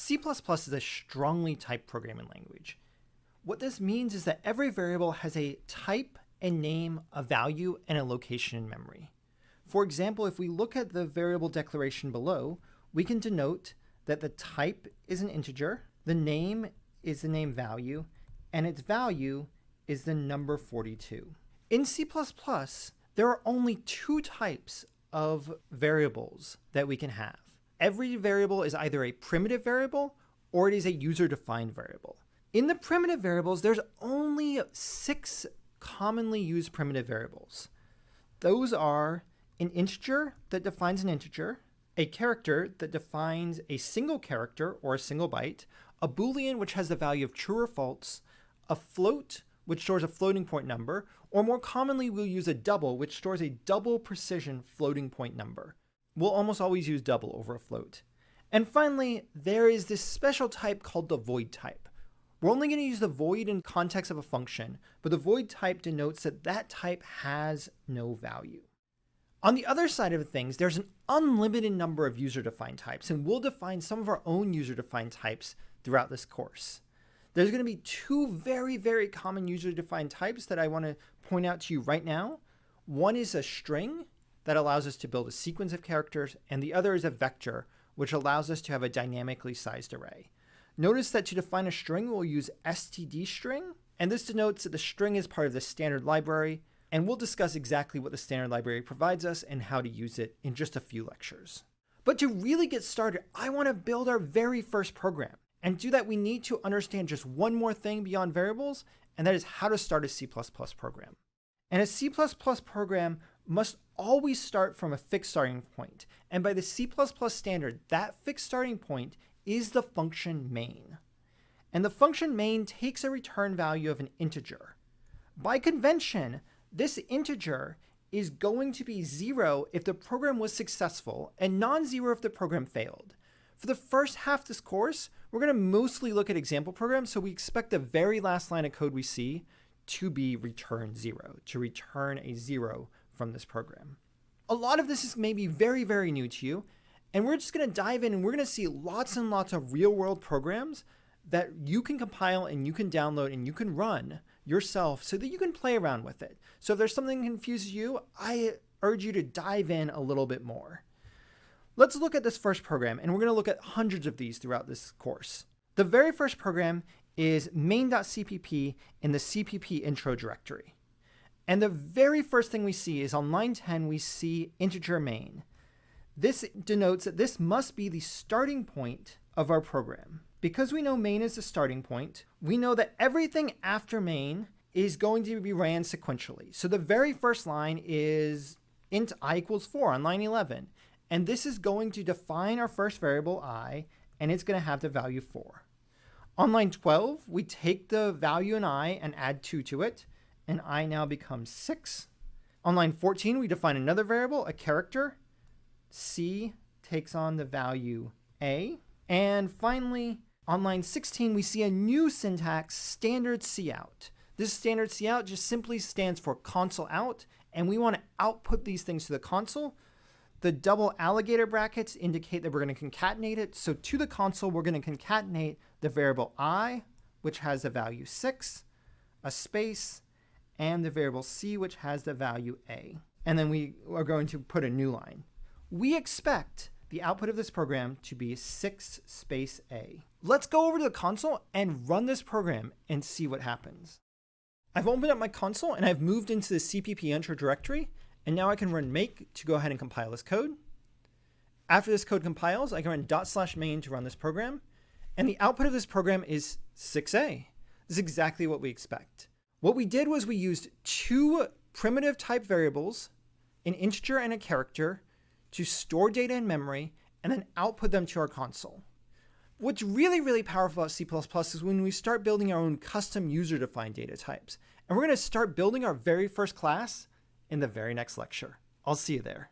C++ is a strongly typed programming language. What this means is that every variable has a type, a name, a value, and a location in memory. For example, if we look at the variable declaration below, we can denote that the type is an integer, the name is the name value, and its value is the number 42. In C++, there are only two types of variables that we can have. Every variable is either a primitive variable or it is a user-defined variable. In the primitive variables, there's only 6 commonly used primitive variables. Those are an integer that defines an integer, a character that defines a single character or a single byte, a Boolean which has the value of true or false, a float which stores a floating point number, or more commonly we'll use a double which stores a double precision floating point number. We'll almost always use double over a float. And finally, there is this special type called the void type. We're only going to use the void in context of a function, but the void type denotes that that type has no value. On the other side of things, there's an unlimited number of user-defined types, and we'll define some of our own user-defined types throughout this course. There's going to be two very, very common user-defined types that I want to point out to you right now. One is a string that allows us to build a sequence of characters, and the other is a vector, which allows us to have a dynamically sized array. Notice that to define a string, we'll use stdstring, and this denotes that the string is part of the standard library, and we'll discuss exactly what the standard library provides us and how to use it in just a few lectures. But to really get started, I want to build our very first program. And to do that, we need to understand just one more thing beyond variables, and that is how to start a C++ program. And a C++ program must always start from a fixed starting point. And by the C++ standard, that fixed starting point is the function main. And the function main takes a return value of an integer. By convention, this integer is going to be 0 if the program was successful and non-zero if the program failed. For the first half of this course, we're going to mostly look at example programs, so we expect the very last line of code we see to be return 0, to return a 0 from this program. A lot of this is maybe very, very new to you, and we're just going to dive in and we're going to see lots and lots of real-world programs that you can compile and you can download and you can run yourself so that you can play around with it. So if there's something that confuses you, I urge you to dive in a little bit more. Let's look at this first program, and we're going to look at hundreds of these throughout this course. The very first program is main.cpp in the cpp intro directory. And the very first thing we see is on line 10, we see integer main. This denotes that this must be the starting point of our program. Because we know main is the starting point, we know that everything after main is going to be ran sequentially. So the very first line is int I equals 4 on line 11. And this is going to define our first variable I, and it's going to have the value 4. On line 12, we take the value in I and add 2 to it, and I now becomes 6. On line 14, we define another variable, a character. C takes on the value A. And finally, on line 16, we see a new syntax, standard cout. This standard cout just simply stands for console out, and we want to output these things to the console. The double alligator brackets indicate that we're going to concatenate it. So to the console, we're going to concatenate the variable I, which has the value 6, a space, and the variable C, which has the value A. And then we are going to put a new line. We expect the output of this program to be 6 space A. Let's go over to the console and run this program and see what happens. I've opened up my console and I've moved into the cpp intro directory. And now I can run make to go ahead and compile this code. After this code compiles, I can run /main to run this program. And the output of this program is 6A. This is exactly what we expect. What we did was we used 2 primitive type variables, an integer and a character, to store data in memory and then output them to our console. What's really, really powerful about C++ is when we start building our own custom user-defined data types. And we're going to start building our very first class in the very next lecture. I'll see you there.